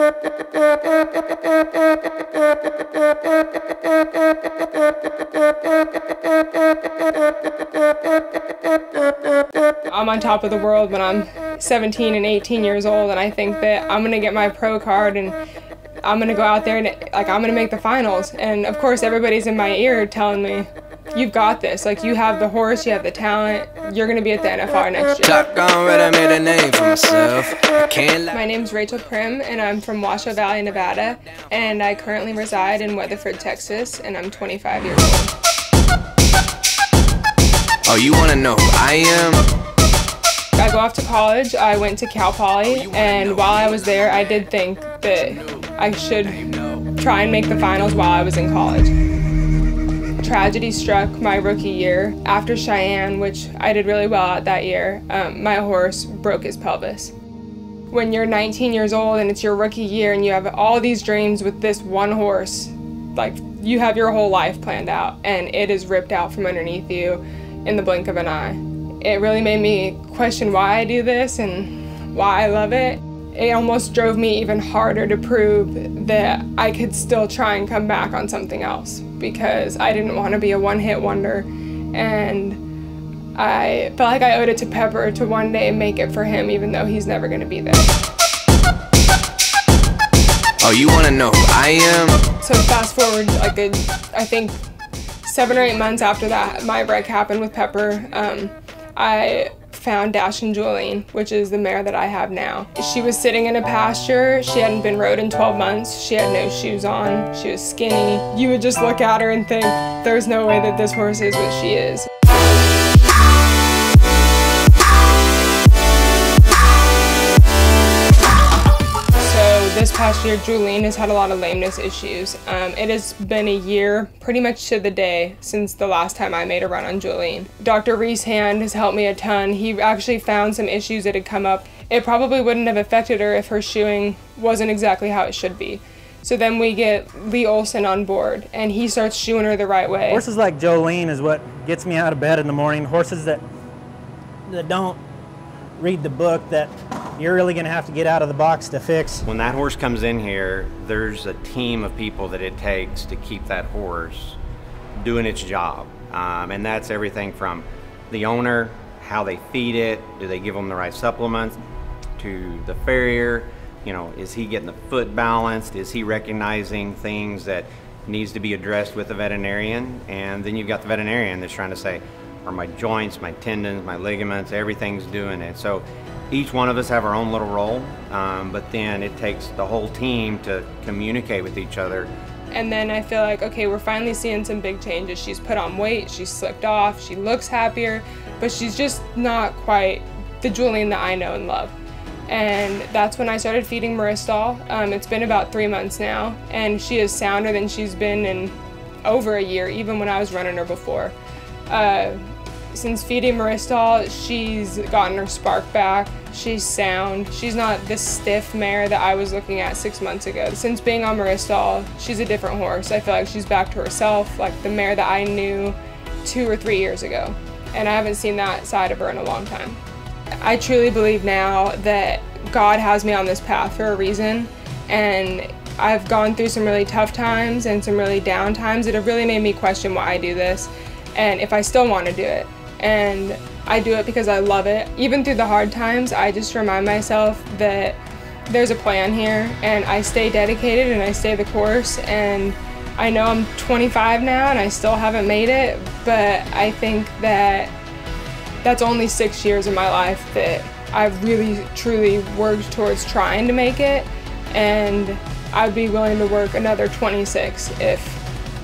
I'm on top of the world when I'm 17 and 18 years old, and I think that I'm gonna get my pro card and I'm gonna go out there and I'm gonna make the finals. And of course everybody's in my ear telling me, you've got this, you have the horse, you have the talent, you're gonna be at the NFR next year. I made a name for myself. My name's Rachel Primm, and I'm from Washoe Valley, Nevada, and I currently reside in Weatherford, Texas, and I'm 25 years old. Oh, you wanna know who I am? I go off to college. I went to Cal Poly, and while I was there, I did think that I should try and make the finals while I was in college. Tragedy struck my rookie year. After Cheyenne, which I did really well at that year, my horse broke his pelvis. When you're 19 years old and it's your rookie year and you have all these dreams with this one horse, you have your whole life planned out, and it is ripped out from underneath you in the blink of an eye. It really made me question why I do this and why I love it. It almost drove me even harder to prove that I could still try and come back on something else, because I didn't want to be a one-hit wonder, and I felt like I owed it to Pepper to one day make it for him, even though he's never going to be there. Oh, you want to know who I am? So fast forward, I think 7 or 8 months after that, my wreck happened with Pepper. I found Dash and Julian, which is the mare that I have now. She was sitting in a pasture. She hadn't been rode in 12 months. She had no shoes on. She was skinny. You would just look at her and think, there's no way that this horse is what she is. This past year, Julian has had a lot of lameness issues. It has been a year, pretty much to the day, since the last time I made a run on Julian. Dr. Reese Hand has helped me a ton. He actually found some issues that had come up. It probably wouldn't have affected her if her shoeing wasn't exactly how it should be. So then we get Lee Olson on board, and he starts shoeing her the right way. Horses like Jolene is what gets me out of bed in the morning. Horses that don't read the book, that you're really going to have to get out of the box to fix. When that horse comes in here, there's a team of people that it takes to keep that horse doing its job. And that's everything from the owner, how they feed it, do they give them the right supplements, to the farrier, is he getting the foot balanced, is he recognizing things that needs to be addressed with the veterinarian, and then you've got the veterinarian that's trying to say, are my joints, my tendons, my ligaments, everything's doing it. So each one of us have our own little role, but then it takes the whole team to communicate with each other. And then I feel like, okay, we're finally seeing some big changes. She's put on weight, she's slicked off, she looks happier, but she's just not quite the Julian that I know and love. And that's when I started feeding Myristol. It's been about 3 months now, and she is sounder than she's been in over a year, even when I was running her before. Since feeding Myristol, she's gotten her spark back. She's sound. She's not this stiff mare that I was looking at 6 months ago. Since being on Myristol, she's a different horse. I feel like she's back to herself, like the mare that I knew 2 or 3 years ago. And I haven't seen that side of her in a long time. I truly believe now that God has me on this path for a reason, and I've gone through some really tough times and some really down times that have really made me question why I do this and if I still want to do it. And I do it because I love it. Even through the hard times, I just remind myself that there's a plan here, and I stay dedicated and I stay the course. And I know I'm 25 now and I still haven't made it, but I think that that's only 6 years of my life that I've really truly worked towards trying to make it, and I'd be willing to work another 26 if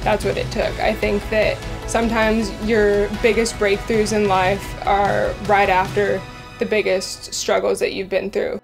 that's what it took. I think that sometimes your biggest breakthroughs in life are right after the biggest struggles that you've been through.